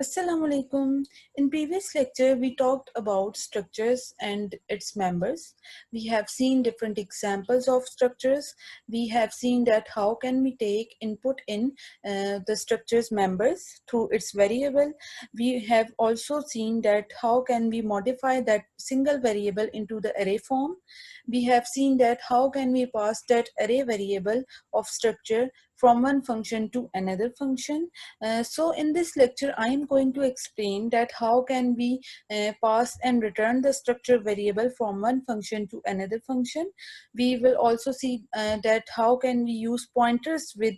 Assalamu alaikum. In previous lecture, we talked about structures and its members. We have seen different examples of structures. We have seen that how can we take input in the structure's members through its variable. We have also seen that how can we modify that single variable into the array form. We have seen that how can we pass that array variable of structure from one function to another function. So in this lecture, I am going to explain that how can we pass and return the structure variable from one function to another function. We will also see that how can we use pointers with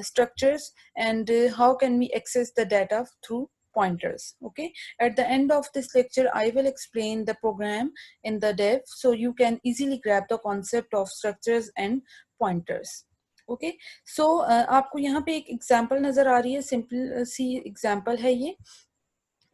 structures and how can we access the data through pointers. Okay, at the end of this lecture I will explain the program in the dev so you can easily grab the concept of structures and pointers. Okay so आपको यहाँ पे एक example नजर आ रही है, simple सी example है ये।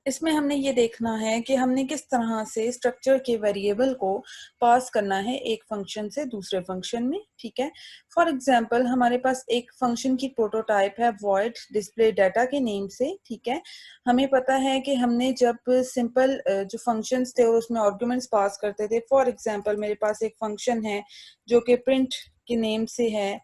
इसमें हमने ये देखना है कि हमने किस तरह से स्ट्रक्चर के वेरिएबल को पास करना है एक फंक्शन से दूसरे फंक्शन में। ठीक है, फॉर एग्जांपल हमारे पास एक फंक्शन की प्रोटोटाइप है void डिस्प्ले डाटा के नेम से। ठीक है, हमें पता है कि हमने जब सिंपल जो फंक्शंस थे और उसमें आर्गुमेंट्स पास करते थे, फॉर एग्जांपल मेरे पास एक फंक्शन है जो कि प्रिंट के नेम से है।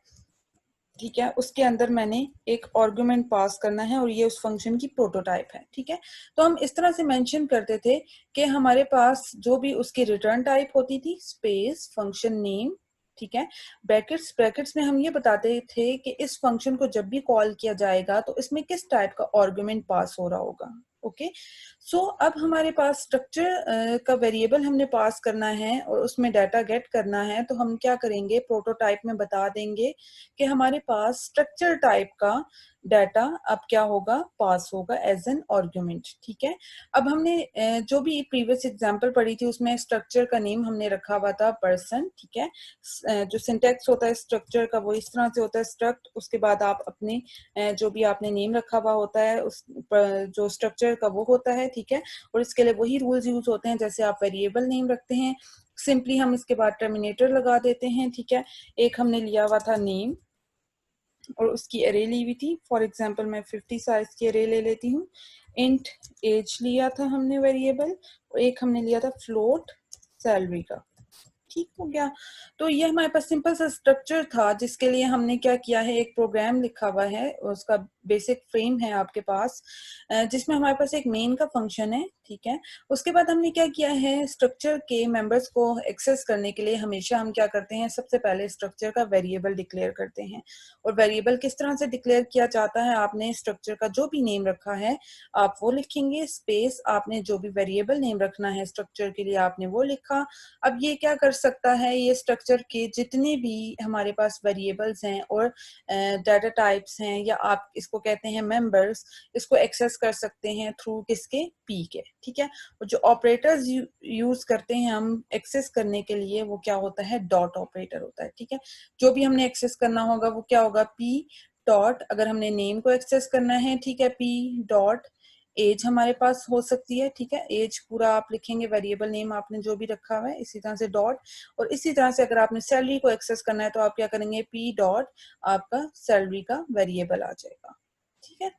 ठीक है, उसके अंदर मैंने एक आर्गुमेंट पास करना है और ये उस फंक्शन की प्रोटोटाइप है। ठीक है, तो हम इस तरह से मेंशन करते थे कि हमारे पास जो भी उसकी रिटर्न टाइप होती थी स्पेस फंक्शन नेम। ठीक है, ब्रैकेट्स में हम ये बताते थे कि इस फंक्शन को जब भी कॉल किया जाएगा तो इसमें किस टाइप का आर्गुमेंट पास हो रहा होगा। ओके, सो अब हमारे पास स्ट्रक्चर का वेरिएबल हमने पास करना है और उसमें डाटा गेट करना है, तो हम क्या करेंगे, प्रोटोटाइप में बता देंगे कि हमारे पास स्ट्रक्चर टाइप का डाटा अब क्या होगा, पास होगा एज एन आर्गुमेंट। ठीक है, अब हमने जो भी प्रीवियस एग्जांपल पढ़ी थी उसमें स्ट्रक्चर का नेम हमने रखा हुआ था पर्सन। ठीक है, जो सिंटैक्स होता है स्ट्रक्चर का वो इस तरह से होता है, स्ट्रक्ट, उसके बाद आप अपने जो भी आपने नेम रखा हुआ होता है उस जो स्ट्रक्चर का वो होता है। ठीक है, और इसके लिए वही रूल्स यूज होते हैं जैसे आप वेरिएबल नेम रखते हैं, सिंपली हम इसके बाद टर्मिनेटर लगा देते हैं। ठीक है, एक हमने लिया हुआ था नेम और उसकी अरे ली हुई थी, फॉर एग्जांपल मैं 50 साइज की अरे ले लेती हूँ। इंट एज लिया था हमने वेरिएबल और एक हमने लिया था फ्लोट सैलरी का। ठीक हो गया, तो ये हमारे पास सिंपल सा स्ट्रक्चर था जिसके लिए हमने क्या किया है, एक प्रोग्राम लिखा हुआ है, उसका बेसिक फ्रेम है आपके पास जिसमें हमारे पास एक मेन का फंक्शन है। ठीक है, उसके बाद हमने क्या किया है, स्ट्रक्चर के मेंबर्स को एक्सेस करने के लिए हमेशा हम क्या करते हैं, सबसे पहले स्ट्रक्चर का वेरिएबल डिक्लेयर करते हैं। और वेरिएबल किस तरह से डिक्लेयर किया जाता है, आपने स्ट्रक्चर का जो भी नेम रखा है आप वो लिखेंगे, स्पेस आपने जो भी वेरिएबल नेम रखना है स्ट्रक्चर के लिए आपने वो लिखा। अब ये क्या कर सकता है, ये स्ट्रक्चर के जितने भी हमारे पास वेरिएबल्स हैं और डाटा टाइप्स हैं या आप इसको कहते हैं मेंबर्स, इसको एक्सेस कर सकते हैं थ्रू किसके, पी के। ठीक है, और जो ऑपरेटर्स यूज करते हैं हम एक्सेस करने के लिए वो क्या होता है, डॉट ऑपरेटर होता है। ठीक है, जो भी हमने एक्सेस करना होगा वो क्या होगा, पी डॉट, अगर हमने नेम को एक्सेस करना है, ठीक है, पी डॉट एज हमारे पास हो सकती है। ठीक है, एज पूरा आप लिखेंगे, वेरिएबल नेम आपने जो भी रखा हुआ है, इसी तरह से डॉट। और इसी तरह से अगर आपने सैलरी को एक्सेस करना है तो आप क्या करेंगे, पी डॉट, आपका सैलरी का वेरिएबल आ जाएगा। ठीक है,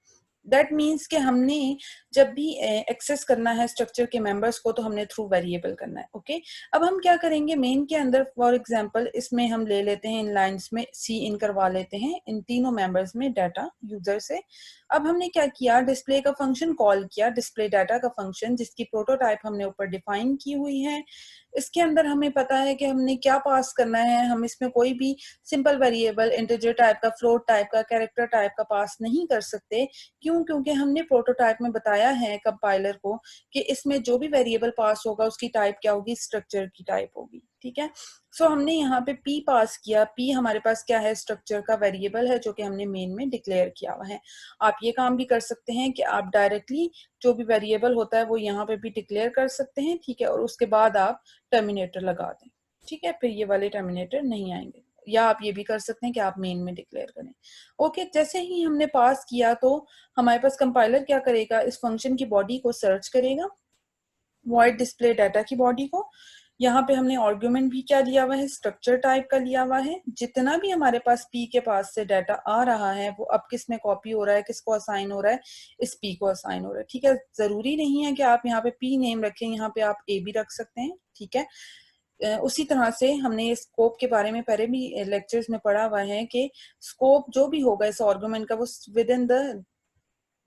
दैट मीन्स कि हमने जब भी एक्सेस करना है स्ट्रक्चर के मेंबर्स को तो हमने थ्रू वेरिएबल करना है। ओके, अब हम क्या करेंगे, मेन के अंदर फॉर एग्जांपल इसमें हम ले लेते हैं, इन लाइंस में सी इन करवा लेते हैं इन तीनों मेंबर्स में डाटा यूजर से। अब हमने क्या किया, डिस्प्ले का फंक्शन कॉल किया, डिस्प्ले डाटा का फंक्शन जिसकी प्रोटोटाइप हमने ऊपर डिफाइन की हुई है। इसके अंदर हमें पता है कि हमने क्या पास करना है, हम इसमें कोई भी सिंपल वेरिएबल इंटीजर टाइप का, फ्लोट टाइप का, कैरेक्टर टाइप का पास नहीं कर सकते। क्यों, क्योंकि हमने प्रोटोटाइप में बताया है कंपाइलर को कि इसमें जो भी वेरिएबल पास होगा उसकी टाइप क्या होगी, स्ट्रक्चर की टाइप होगी। ठीक है, सो हमने यहाँ पे p पास किया, p हमारे पास क्या है, स्ट्रक्चर का वेरिएबल है जो कि हमने मेन में डिक्लेयर किया हुआ है। आप ये काम भी कर सकते हैं कि आप डायरेक्टली जो भी वेरिएबल होता है वो यहाँ पे भी डिक्लेयर कर सकते हैं। ठीक है, और उसके बाद आप टर्मिनेटर लगा दें। ठीक है, फिर ये वाले टर्मिनेटर नहीं आएंगे, या आप ये भी कर सकते हैं कि आप मेन में डिक्लेयर करें। ओके, जैसे ही हमने पास किया तो हमारे पास कंपाइलर क्या करेगा, इस फंक्शन की बॉडी को सर्च करेगा, void डिस्प्ले डाटा की बॉडी को, यहाँ पे हमने आर्ग्यूमेंट भी क्या लिया हुआ है, स्ट्रक्चर टाइप का लिया हुआ है। जितना भी हमारे पास पी के पास से डाटा आ रहा है वो अब किस में कॉपी हो रहा है, किसको असाइन हो रहा है, इस पी को असाइन हो रहा है। ठीक है, जरूरी नहीं है कि आप यहाँ पे पी नेम रखें, यहाँ पे आप ए भी रख सकते हैं। ठीक है, उसी तरह से हमने स्कोप के बारे में पहले भी लेक्चर्स में पढ़ा हुआ है कि स्कोप जो भी होगा इस आर्गुमेंट का वो विद इन द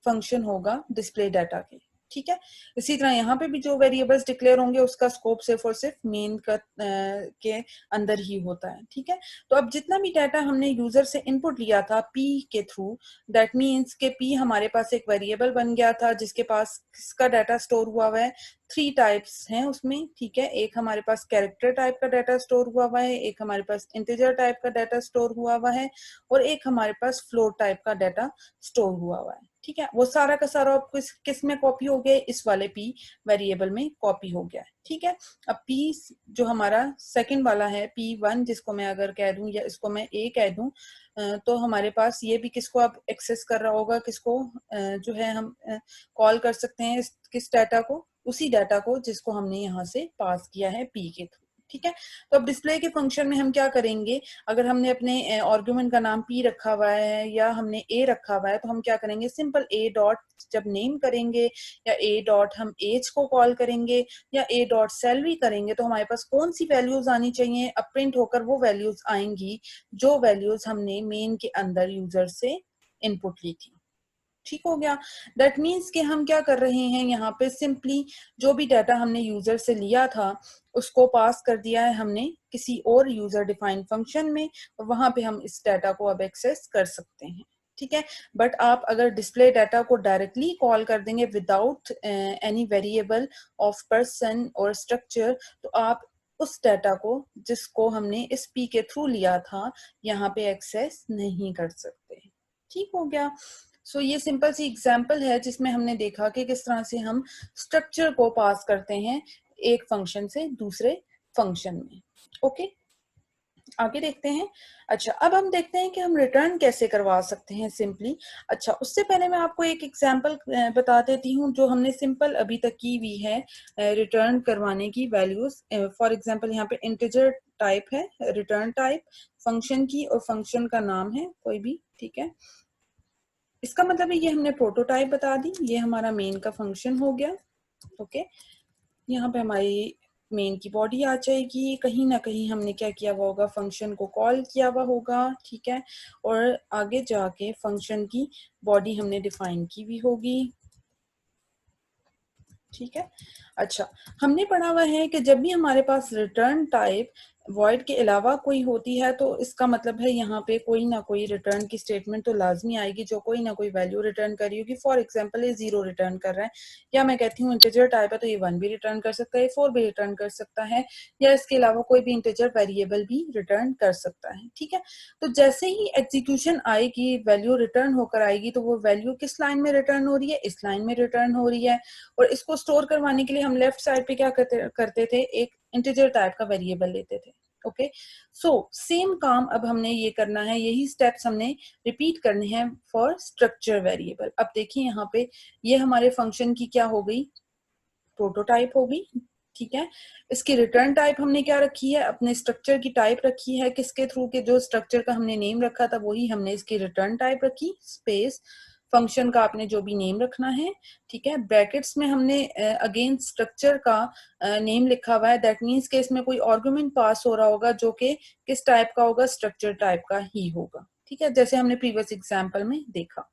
फंक्शन होगा डिस्प्ले डाटा के। ठीक है, इसी तरह यहाँ पे भी जो वेरिएबल्स डिक्लेयर होंगे उसका स्कोप सिर्फ और सिर्फ मेन का के अंदर ही होता है। ठीक है, तो अब जितना भी डाटा हमने यूजर से इनपुट लिया था पी के थ्रू, दैट मीन्स के पी हमारे पास एक वेरिएबल बन गया था जिसके पास किसका डाटा स्टोर हुआ है, 3 टाइप्स हैं उसमें। ठीक है, एक हमारे पास कैरेक्टर टाइप का डाटा स्टोर हुआ है, एक हमारे पास इंटीजर टाइप का डाटा स्टोर हुआ है, और एक हमारे पास फ्लोट टाइप का डाटा स्टोर हुआ है। ठीक है, वो सारा का सारा किस में कॉपी हो गया, इस वाले पी वेरिएबल में कॉपी हो गया है। ठीक है, अब पी जो हमारा सेकंड वाला है P1, जिसको मैं अगर कह दूं या इसको मैं ए कह दूं, तो हमारे पास ये भी किसको अब एक्सेस कर रहा होगा, किसको जो है हम कॉल कर सकते हैं किस डाटा को, उसी डाटा को जिसको हमने यहाँ से पास किया है पी के थ्रू। ठीक है, तो अब डिस्प्ले के फंक्शन में हम क्या करेंगे, अगर हमने अपने आर्गुमेंट का नाम पी रखा हुआ है या हमने ए रखा हुआ है तो हम क्या करेंगे, सिंपल ए डॉट जब नेम करेंगे या ए डॉट हम एज को कॉल करेंगे या ए डॉट सैलरी करेंगे तो हमारे पास कौन सी वैल्यूज आनी चाहिए, अब प्रिंट होकर वो वैल्यूज आएंगी जो वैल्यूज हमने मेन के अंदर यूजर से इनपुट ली थी। ठीक हो गया, दैट मीन्स कि हम क्या कर रहे हैं, यहाँ पे सिंपली जो भी डाटा हमने यूजर से लिया था उसको पास कर दिया है हमने किसी और यूजर डिफाइंड फंक्शन में, और वहां पे हम इस डाटा को अब एक्सेस कर सकते हैं। ठीक है, बट आप अगर डिस्प्ले डाटा को डायरेक्टली कॉल कर देंगे without any variable of person और स्ट्रक्चर, तो आप उस डाटा को जिसको हमने इस पी के थ्रू लिया था यहाँ पे एक्सेस नहीं कर सकते। ठीक हो गया, सो ये सिंपल सी एग्जांपल है जिसमें हमने देखा कि किस तरह से हम स्ट्रक्चर को पास करते हैं एक फंक्शन से दूसरे फंक्शन में। ओके, आगे देखते हैं। अच्छा, अब हम देखते हैं कि हम रिटर्न कैसे करवा सकते हैं सिंपली। अच्छा, उससे पहले मैं आपको एक एग्जांपल बता देती हूँ जो हमने सिंपल अभी तक की हुई है रिटर्न करवाने की वैल्यूज। फॉर एग्जांपल यहाँ पे इंटीजर टाइप है, रिटर्न टाइप फंक्शन की, और फंक्शन का नाम है कोई भी। ठीक है, इसका मतलब है ये हमने प्रोटोटाइप बता दी, ये हमारा मेन का फंक्शन हो गया। ओके, यहाँ पे हमारी मेन की बॉडी आ जाएगी, कहीं ना कहीं हमने क्या किया हुआ होगा, फंक्शन को कॉल किया हुआ होगा। ठीक है, और आगे जाके फंक्शन की बॉडी हमने डिफाइन की भी होगी। ठीक है, अच्छा, हमने पढ़ा हुआ है कि जब भी हमारे पास रिटर्न टाइप वॉइड के अलावा कोई होती है तो इसका मतलब है यहाँ पे कोई ना कोई रिटर्न की स्टेटमेंट तो लाजमी आएगी जो कोई ना कोई वैल्यू रिटर्न कर रही होगी। फॉर एग्जांपल ये 0 रिटर्न कर रहा है, या मैं कहती हूँ इंटीजर टाइप है तो ये 1 भी रिटर्न कर सकता है, 4 भी रिटर्न कर सकता है, या इसके अलावा कोई भी इंटीजर वेरिएबल भी रिटर्न कर सकता है। ठीक है, तो जैसे ही एग्जीक्यूशन आएगी वैल्यू रिटर्न होकर आएगी, तो वो वैल्यू किस लाइन में रिटर्न हो रही है, इस लाइन में रिटर्न हो रही है। और इसको स्टोर करवाने के लिए हम लेफ्ट साइड पे क्या करते थे, एक इंटीजर टाइप का वेरिएबल लेते थे। ओके, सो सेम काम अब हमने ये करना है, यही स्टेप्स हमने रिपीट करने हैं फॉर स्ट्रक्चर वेरिएबल। अब देखिए यहाँ पे ये हमारे फंक्शन की क्या हो गई, प्रोटोटाइप हो गई। ठीक है, इसकी रिटर्न टाइप हमने क्या रखी है, अपने स्ट्रक्चर की टाइप रखी है, किसके थ्रू के जो स्ट्रक्चर का हमने नेम रखा था वही हमने इसकी रिटर्न टाइप रखी, स्पेस फंक्शन का आपने जो भी नेम रखना है। ठीक है, ब्रैकेट्स में हमने अगेन स्ट्रक्चर का नेम लिखा हुआ है, दैट मीन्स कि इसमें कोई आर्गुमेंट पास हो रहा होगा जो कि किस टाइप का होगा, स्ट्रक्चर टाइप का ही होगा। ठीक है, जैसे हमने प्रीवियस एग्जाम्पल में देखा।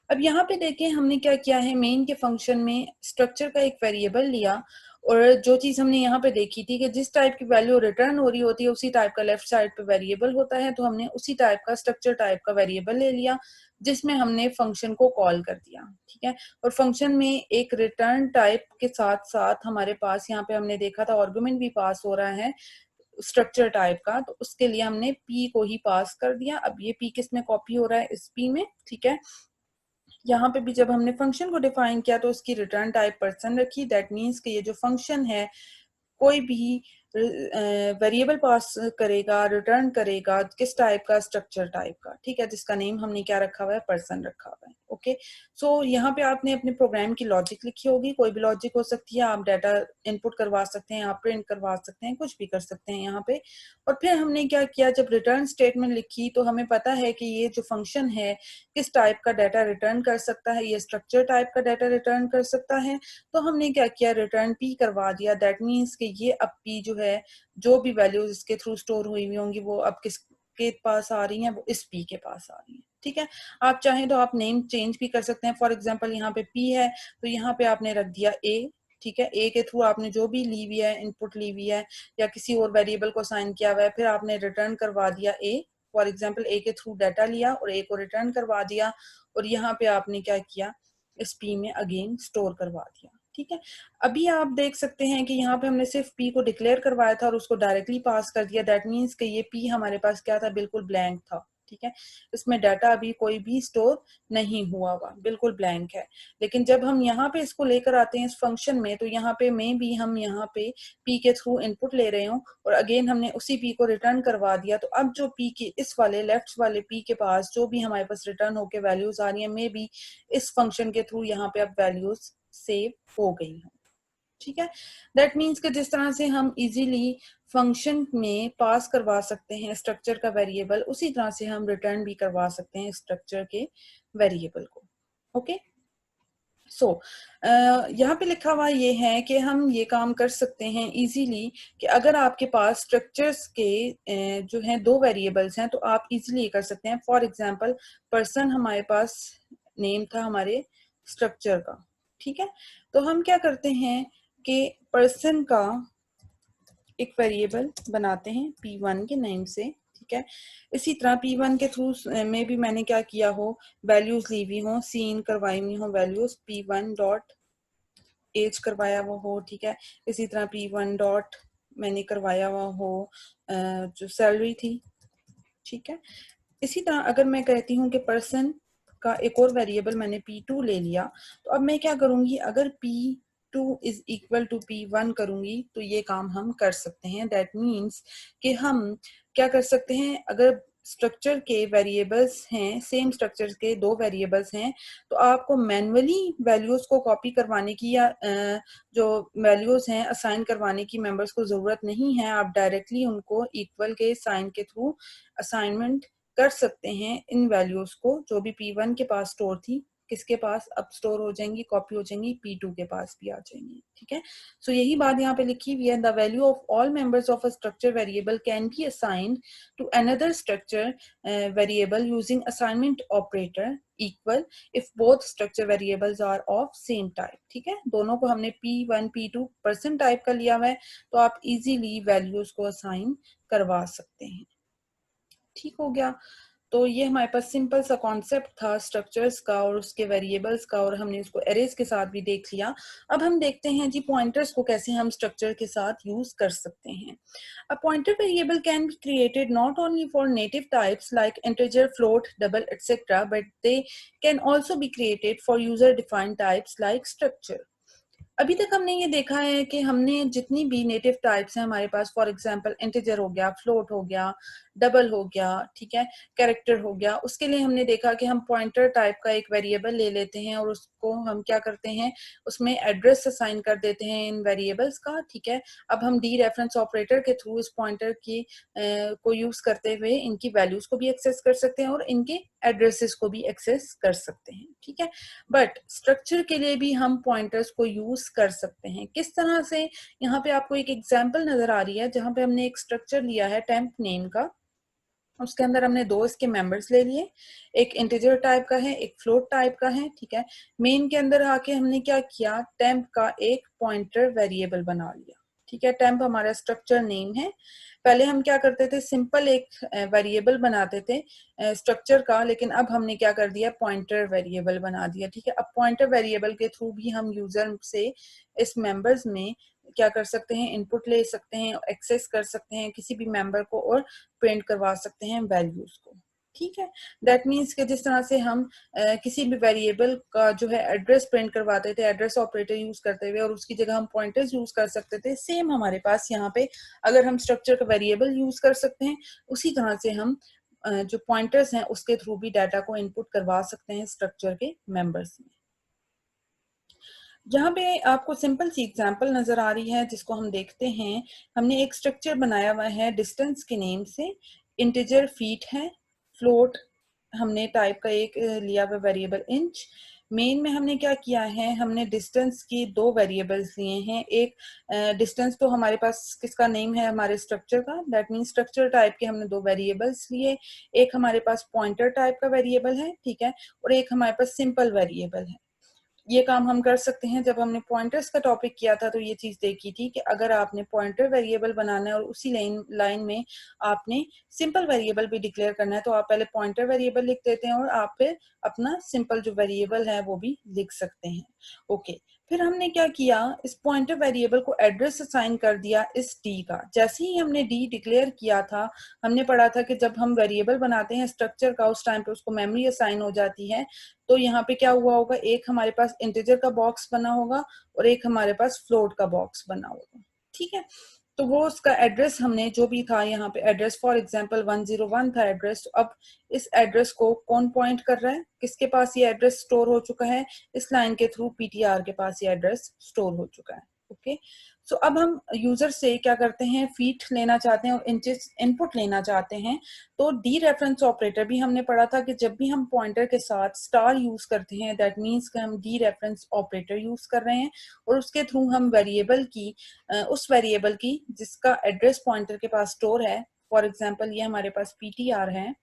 अब यहाँ पे देखें हमने क्या किया है, मेन के फंक्शन में स्ट्रक्चर का एक वेरिएबल लिया, और जो चीज हमने यहाँ पे देखी थी कि जिस टाइप की वैल्यू रिटर्न हो रही होती है उसी टाइप का लेफ्ट साइड पे वेरिएबल होता है, तो हमने उसी टाइप का स्ट्रक्चर टाइप का वेरिएबल ले लिया जिसमें हमने फंक्शन को कॉल कर दिया। ठीक है, और फंक्शन में एक रिटर्न टाइप के साथ साथ हमारे पास यहाँ पे हमने देखा था आर्गुमेंट भी पास हो रहा है स्ट्रक्चर टाइप का, तो उसके लिए हमने पी को ही पास कर दिया। अब ये पी किस में कॉपी हो रहा है, इस पी में। ठीक है, यहाँ पे भी जब हमने फंक्शन को डिफाइन किया तो उसकी रिटर्न टाइप पर्सन रखी, दैट मीन्स कि ये जो फंक्शन है कोई भी वेरिएबल पास करेगा, रिटर्न करेगा किस टाइप का, स्ट्रक्चर टाइप का, ठीक है, जिसका नेम हमने क्या रखा हुआ है, पर्सन रखा हुआ है। ओके, सो यहाँ पे आपने अपने प्रोग्राम की लॉजिक लिखी होगी, कोई भी लॉजिक हो सकती है, आप डाटा इनपुट करवा सकते हैं, आप प्रिंट करवा सकते हैं, कुछ भी कर सकते हैं यहाँ पे। और फिर हमने क्या किया, जब रिटर्न स्टेटमेंट लिखी तो हमें पता है कि ये जो फंक्शन है किस टाइप का डाटा रिटर्न कर सकता है, ये स्ट्रक्चर टाइप का डाटा रिटर्न कर सकता है। तो हमने क्या किया, रिटर्न पी करवा दिया। दैट मीन्स कि ये अब पी जो है, जो भी वैल्यूज इसके थ्रू स्टोर हुई हुई होंगी वो अब किसके पास आ रही हैं, वो इस पी के पास आ रही हैं। ठीक है, आप चाहें तो आप नेम चेंज भी कर सकते हैं। फॉर एग्जांपल यहाँ पे पी है तो यहाँ पे आपने रख दिया ए। ठीक है, ए के थ्रू आपने जो भी ली हुई है, इनपुट ली हुई है या किसी और वेरिएबल को साइन किया हुआ है, फिर आपने रिटर्न करवा दिया ए। फॉर एग्जाम्पल ए के थ्रू डाटा लिया और ए को रिटर्न करवा दिया, और यहाँ पे आपने क्या किया, इस पी में अगेन स्टोर करवा दिया। ठीक है, अभी आप देख सकते हैं कि यहाँ पे हमने सिर्फ पी को डिक्लेयर करवाया था और उसको डायरेक्टली पास कर दिया। दैट मीन्स कि ये पी हमारे पास क्या था, बिल्कुल ब्लैंक था। ठीक है, इसमें डाटा अभी कोई भी स्टोर नहीं हुआ हुआ, बिल्कुल ब्लैंक है। लेकिन जब हम यहाँ पे इसको लेकर आते हैं इस फंक्शन में, तो यहाँ पे में भी हम यहाँ पे पी के थ्रू इनपुट ले रहे हो और अगेन हमने उसी पी को रिटर्न करवा दिया। तो अब जो पी के इस वाले लेफ्ट वाले पी के पास जो भी हमारे पास रिटर्न होके वैल्यूज आ रही है, मे बी इस फंक्शन के थ्रू यहाँ पे अब वैल्यूज सेव हो गई हैं। ठीक है, दैट मीन्स कि जिस तरह से हम इजीली फंक्शन में पास करवा सकते हैं स्ट्रक्चर का वेरिएबल, उसी तरह से हम रिटर्न भी करवा सकते हैं स्ट्रक्चर के वेरिएबल को। ओके, सो यहाँ पे लिखा हुआ ये है कि हम ये काम कर सकते हैं इजीली कि अगर आपके पास स्ट्रक्चर्स के जो हैं दो वेरिएबल्स हैं तो आप इजीली ये कर सकते हैं। फॉर एग्जांपल पर्सन हमारे पास नेम था हमारे स्ट्रक्चर का। ठीक है, तो हम क्या करते हैं कि पर्सन का एक वेरिएबल बनाते हैं P1 के नेम से। ठीक है, इसी तरह P1 के थ्रू में भी मैंने क्या किया हो, वैल्यूज ली हुई हो, सीन करवाई हुई हो, वैल्यूज P1 डॉट एज करवाया हुआ हो। ठीक है, इसी तरह P1 डॉट मैंने करवाया हुआ हो जो सैलरी थी। ठीक है, इसी तरह अगर मैं कहती हूँ कि पर्सन का एक और वेरिएबल मैंने P2 ले लिया, तो अब मैं क्या करूंगी, अगर P2 is equal to P1 करूंगी तो ये काम हम कर सकते हैं। दैट मीन्स कि हम क्या कर सकते हैं, अगर स्ट्रक्चर के वेरिएबल्स हैं, सेम स्ट्रक्चर के दो वेरिएबल्स हैं, तो आपको मैन्युअली वैल्यूज को कॉपी करवाने की या जो वैल्यूज हैं असाइन करवाने की मेंबर्स को जरूरत नहीं है। आप डायरेक्टली उनको इक्वल के साइन के थ्रू असाइनमेंट कर सकते हैं इन वैल्यूज को, जो भी P1 के पास स्टोर थी किसके पास अब स्टोर हो जाएंगी, कॉपी हो जाएंगी, P2 के पास भी आ जाएंगी। ठीक है, सो यही बात यहाँ पे लिखी हुई है, the value of all members of a structure variable can be assigned to another structure variable using assignment operator equal if both structure variables are of same type. ठीक है, दोनों को हमने P1 P2 पर्सन टाइप का लिया हुआ है, तो आप इजीली वैल्यूज को असाइन करवा सकते हैं। ठीक हो गया, तो ये हमारे पास सिंपल सा कॉन्सेप्ट था स्ट्रक्चर्स का और उसके वेरिएबल्स का, और हमने उसको एरेज के साथ भी देख लिया। अब हम देखते हैं जी पॉइंटर्स को कैसे हम स्ट्रक्चर के साथ यूज कर सकते हैं। A pointer variable can be created not only for native types like integer, float, double etcetera, but they can also be created for user defined types like structure. अभी तक हमने ये देखा है कि हमने जितनी भी नेटिव टाइप्स हैं हमारे पास, फॉर एग्जांपल इंटीजर हो गया, फ्लोट हो गया, डबल हो गया, ठीक है, कैरेक्टर हो गया, उसके लिए हमने देखा कि हम पॉइंटर टाइप का एक वेरिएबल ले लेते हैं और उसको हम क्या करते हैं, उसमें एड्रेस असाइन कर देते हैं इन वेरिएबल्स का। ठीक है, अब हम डी रेफरेंस ऑपरेटर के थ्रू इस पॉइंटर की को यूज करते हुए इनकी वैल्यूज को भी एक्सेस कर सकते हैं और इनके एड्रेसेस को भी एक्सेस कर सकते हैं। ठीक है, बट स्ट्रक्चर के लिए भी हम पॉइंटर्स को यूज कर सकते हैं। किस तरह से, यहाँ पे आपको एक एग्जांपल नजर आ रही है जहां पे हमने एक स्ट्रक्चर लिया है टेम्प नेम का, उसके अंदर हमने दो इसके मेंबर्स ले लिए, एक इंटीजर टाइप का है, एक फ्लोट टाइप का है। ठीक है, मेन के अंदर आके हमने क्या किया, टेम्प का एक पॉइंटर वेरिएबल बना लिया। ठीक है, टेम्प हमारा स्ट्रक्चर नेम है। पहले हम क्या करते थे, सिंपल एक वेरिएबल बनाते थे स्ट्रक्चर का, लेकिन अब हमने क्या कर दिया, पॉइंटर वेरिएबल बना दिया। ठीक है, अब पॉइंटर वेरिएबल के थ्रू भी हम यूजर से इस मेंबर्स में क्या कर सकते हैं, इनपुट ले सकते हैं, एक्सेस कर सकते हैं किसी भी मेंबर को और प्रिंट करवा सकते हैं वैल्यूज को। ठीक है। दैट मीन्स कि जिस तरह से हम किसी भी वेरिएबल का जो है एड्रेस प्रिंट करवाते थे एड्रेस ऑपरेटर यूज करते हुए और उसकी जगह हम पॉइंटर्स यूज कर सकते थे, सेम हमारे पास यहाँ पे अगर हम स्ट्रक्चर का वेरिएबल यूज कर सकते हैं, उसी तरह से हम जो पॉइंटर्स हैं उसके थ्रू भी डाटा को इनपुट करवा सकते हैं स्ट्रक्चर के मेंबर्स में। यहाँ पे आपको सिंपल सी एग्जांपल नजर आ रही है जिसको हम देखते हैं। हमने एक स्ट्रक्चर बनाया हुआ है डिस्टेंस के नेम से, इंटीजर फीट है, फ्लोट हमने टाइप का एक लिया हुआ वेरिएबल इंच। मेन में हमने क्या किया है, हमने डिस्टेंस की दो वेरिएबल्स लिए हैं। एक डिस्टेंस तो हमारे पास किसका नेम है, हमारे स्ट्रक्चर का, दैट मीन स्ट्रक्चर टाइप के हमने दो वेरिएबल्स लिए। एक हमारे पास पॉइंटर टाइप का वेरिएबल है, ठीक है, और एक हमारे पास सिंपल वेरिएबल है। ये काम हम कर सकते हैं। जब हमने पॉइंटर्स का टॉपिक किया था तो ये चीज देखी थी कि अगर आपने पॉइंटर वेरिएबल बनाना है और उसी लाइन में आपने सिंपल वेरिएबल भी डिक्लेयर करना है, तो आप पहले पॉइंटर वेरिएबल लिख देते हैं और आप फिर अपना सिंपल जो वेरिएबल है वो भी लिख सकते हैं। ओके, फिर हमने क्या किया, इस पॉइंटर वेरिएबल को एड्रेस असाइन कर दिया इस डी का। जैसे ही हमने डी डिक्लेयर किया था, हमने पढ़ा था कि जब हम वेरिएबल बनाते हैं स्ट्रक्चर का उस टाइम पे उसको मेमोरी असाइन हो जाती है। तो यहाँ पे क्या हुआ होगा, एक हमारे पास इंटीजर का बॉक्स बना होगा और एक हमारे पास फ्लोट का बॉक्स बना होगा, ठीक है। तो वो उसका एड्रेस हमने जो भी था, यहाँ पे एड्रेस फॉर एग्जांपल 101 था एड्रेस। तो अब इस एड्रेस को कौन पॉइंट कर रहा है, किसके पास ये एड्रेस स्टोर हो चुका है, इस लाइन के थ्रू पीटीआर के पास ये एड्रेस स्टोर हो चुका है। ओके, सो अब हम यूजर से क्या करते हैं, फीट लेना चाहते हैं और इंचेस इनपुट लेना चाहते हैं। तो डी रेफरेंस ऑपरेटर भी हमने पढ़ा था कि जब भी हम पॉइंटर के साथ स्टार यूज करते हैं दैट मीन्स कि हम डी रेफरेंस ऑपरेटर यूज कर रहे हैं और उसके थ्रू हम वेरिएबल की उस वेरिएबल की जिसका एड्रेस पॉइंटर के पास स्टोर है, फॉर एग्जांपल ये हमारे पास पीटीआर है,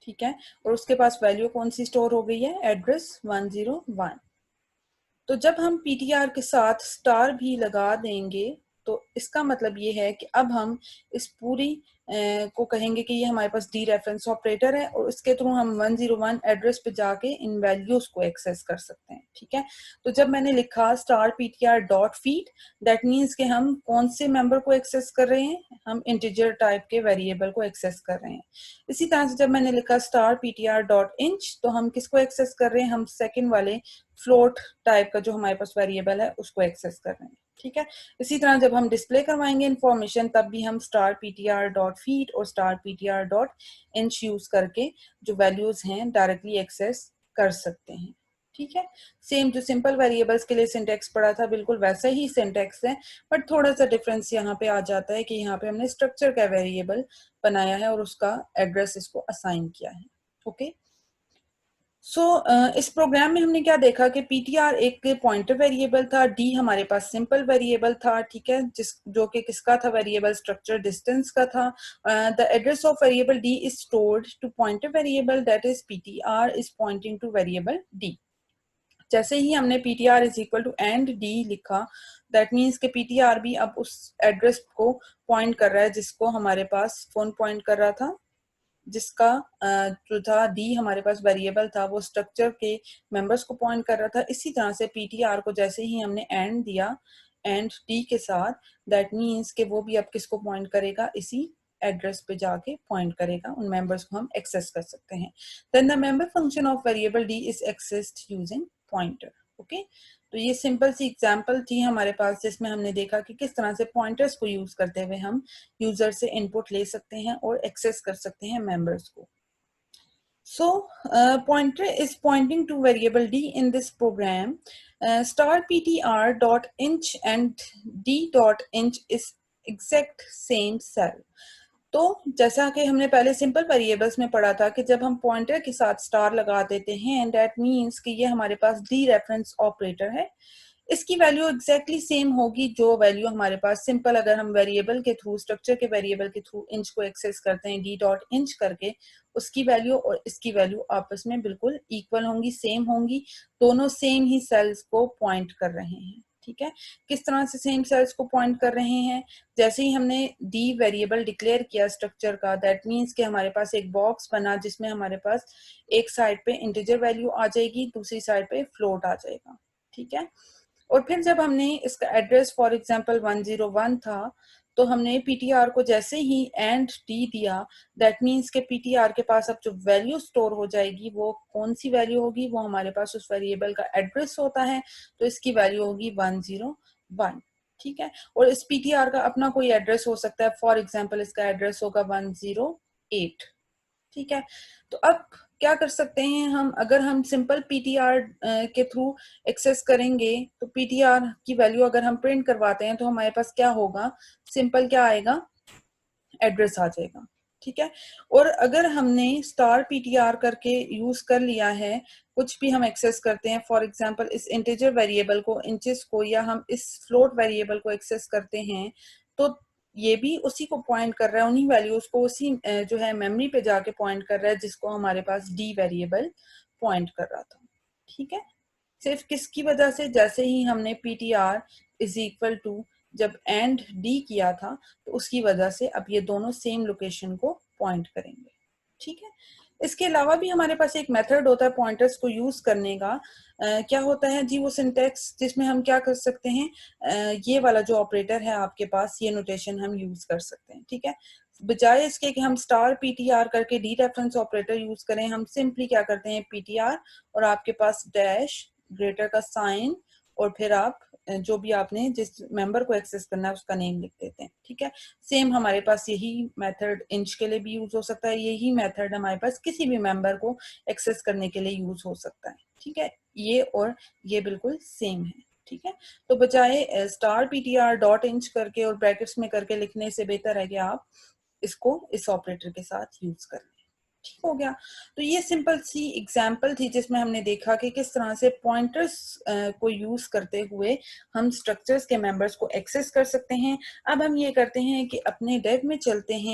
ठीक है, और उसके पास वैल्यू कौन सी स्टोर हो गई है, एड्रेस 101। तो जब हम पीटीआर के साथ स्टार भी लगा देंगे तो इसका मतलब ये है कि अब हम इस पूरी को कहेंगे कि ये हमारे पास डी रेफरेंस ऑपरेटर है और इसके थ्रू हम 101 एड्रेस पे जाके इन वैल्यूज को एक्सेस कर सकते हैं, ठीक है। तो जब मैंने लिखा star PTR dot feed, that means कि हम कौन से मेंबर को एक्सेस कर रहे हैं, हम इंटीजर टाइप के वेरिएबल को एक्सेस कर रहे हैं। इसी तरह से जब मैंने लिखा स्टार पीटीआर डॉट इंच, तो हम किसको एक्सेस कर रहे हैं, हम सेकेंड वाले फ्लोट टाइप का जो हमारे पास वेरिएबल है उसको एक्सेस कर रहे हैं, ठीक है। इसी तरह जब हम डिस्प्ले करवाएंगे इंफॉर्मेशन तब भी हम स्टार पीटीआर डॉट फीड और star PTR dot inch use करके जो वैल्यूज हैं डायरेक्टली एक्सेस कर सकते हैं, ठीक है। सेम जो सिंपल वेरिएबल्स के लिए सिंटेक्स पढ़ा था बिल्कुल वैसा ही सिंटेक्स है, बट थोड़ा सा डिफरेंस यहाँ पे आ जाता है कि यहाँ पे हमने स्ट्रक्चर का वेरिएबल बनाया है और उसका एड्रेस इसको असाइन किया है। ओके, इस प्रोग्राम में हमने क्या देखा कि पीटीआर एक पॉइंटर वेरिएबल था, डी हमारे पास सिंपल वेरिएबल था, ठीक है, जिस जो कि किसका था, वेरिएबल स्ट्रक्चर डिस्टेंस का था। The address of variable D is stored to pointer variable that is PTR is pointing to variable D. जैसे ही हमने PTR is equal to and D लिखा, दैट मीन्स के पीटीआर भी अब उस एड्रेस को पॉइंट कर रहा है जिसको हमारे पास कौन पॉइंट कर रहा था, जिसका जो था डी हमारे पास वेरिएबल था वो स्ट्रक्चर के मेंबर्स को पॉइंट कर रहा था। इसी तरह से पीटीआर को जैसे ही हमने एंड दिया एंड डी के साथ, दैट मीन्स कि वो भी अब किसको पॉइंट करेगा, इसी एड्रेस पे जाके पॉइंट करेगा, उन मेंबर्स को हम एक्सेस कर सकते हैं। Then the member function of variable D is accessed using pointer. Okay, तो ये सिंपल सी एग्जांपल थी हमारे पास जिसमें हमने देखा कि किस तरह से पॉइंटर्स को यूज करते हुए हम यूजर से इनपुट ले सकते हैं और एक्सेस कर सकते हैं मेंबर्स को। So pointer is pointing to variable d in this program. Star ptr dot inch and d dot inch is exact same cell. तो जैसा कि हमने पहले सिंपल वेरिएबल्स में पढ़ा था कि जब हम पॉइंटर के साथ स्टार लगा देते हैं दैट मीन्स कि ये हमारे पास डी रेफरेंस ऑपरेटर है, इसकी वैल्यू एग्जैक्टली सेम होगी जो वैल्यू हमारे पास सिंपल अगर हम वेरिएबल के थ्रू स्ट्रक्चर के वेरिएबल के थ्रू इंच को एक्सेस करते हैं डी डॉट इंच करके, उसकी वैल्यू और इसकी वैल्यू आपस में बिल्कुल इक्वल होंगी, सेम होंगी, दोनों सेम ही सेल्स को पॉइंट कर रहे हैं, ठीक है। किस तरह से सेम सेल्स को पॉइंट कर रहे हैं, जैसे ही हमने डी वेरिएबल डिक्लेयर किया स्ट्रक्चर का, दैट मीन्स कि हमारे पास एक बॉक्स बना जिसमें हमारे पास एक साइड पे इंटीजर वैल्यू आ जाएगी, दूसरी साइड पे फ्लोट आ जाएगा, ठीक है। और फिर जब हमने इसका एड्रेस फॉर एग्जांपल 101 था, तो हमने ptr को जैसे ही एंड डी दिया, दैट मीन्स के ptr के पास अब जो वैल्यू स्टोर हो जाएगी वो कौन सी वैल्यू होगी, वो हमारे पास उस वेरिएबल का एड्रेस होता है, तो इसकी वैल्यू होगी 101। ठीक है, और इस ptr का अपना कोई एड्रेस हो सकता है, फॉर एग्जाम्पल इसका एड्रेस होगा 108। ठीक है, तो अब क्या कर सकते हैं हम, अगर हम सिंपल पीटीआर के थ्रू एक्सेस करेंगे, तो पीटीआर की वैल्यू अगर हम प्रिंट करवाते हैं तो हमारे पास क्या होगा, सिंपल क्या आएगा, एड्रेस आ जाएगा। ठीक है, और अगर हमने स्टार पीटीआर करके यूज कर लिया है, कुछ भी हम एक्सेस करते हैं, फॉर एग्जांपल इस इंटीजर वेरिएबल को, इंचेस को, या हम इस फ्लोट वेरिएबल को एक्सेस करते हैं, तो ये भी उसी को पॉइंट कर रहा है, उन्हीं वैल्यूज को, उसी जो है मेमोरी पे जाके पॉइंट कर रहा है जिसको हमारे पास डी वेरिएबल पॉइंट कर रहा था। ठीक है, सिर्फ किसकी वजह से, जैसे ही हमने ptr इज इक्वल टू जब एंड डी किया था, तो उसकी वजह से अब ये दोनों सेम लोकेशन को पॉइंट करेंगे। ठीक है, इसके अलावा भी हमारे पास एक मेथड होता है पॉइंटर्स को यूज करने का। क्या होता है जी, वो सिंटेक्स जिसमें हम क्या कर सकते हैं, ये वाला जो ऑपरेटर है आपके पास, ये नोटेशन हम यूज कर सकते हैं। ठीक है, बजाय इसके कि हम स्टार पीटीआर करके डी रेफरेंस ऑपरेटर यूज करें, हम सिंपली क्या करते हैं, पीटीआर और आपके पास डैश ग्रेटर का साइन, और फिर आप जो भी आपने जिस मेंबर को एक्सेस करना है उसका नेम लिख देते हैं। ठीक है, सेम हमारे पास यही मेथड इंच के लिए भी यूज हो सकता है, यही मेथड हमारे पास किसी भी मेंबर को एक्सेस करने के लिए यूज हो सकता है। ठीक है, ये और ये बिल्कुल सेम है। ठीक है, तो बजाय स्टार पीटीआर डॉट इंच करके और ब्रैकेट्स में करके लिखने से बेहतर है कि आप इसको इस ऑपरेटर के साथ यूज करें। ठीक हो गया, तो ये सिंपल सी एग्जाम्पल थी जिसमें हमने देखा कि किस तरह से पॉइंटर्स को यूज करते हुए हम स्ट्रक्चर्स के मेंबर्स को एक्सेस कर सकते हैं। अब हम ये करते हैं कि अपने डेव में चलते हैं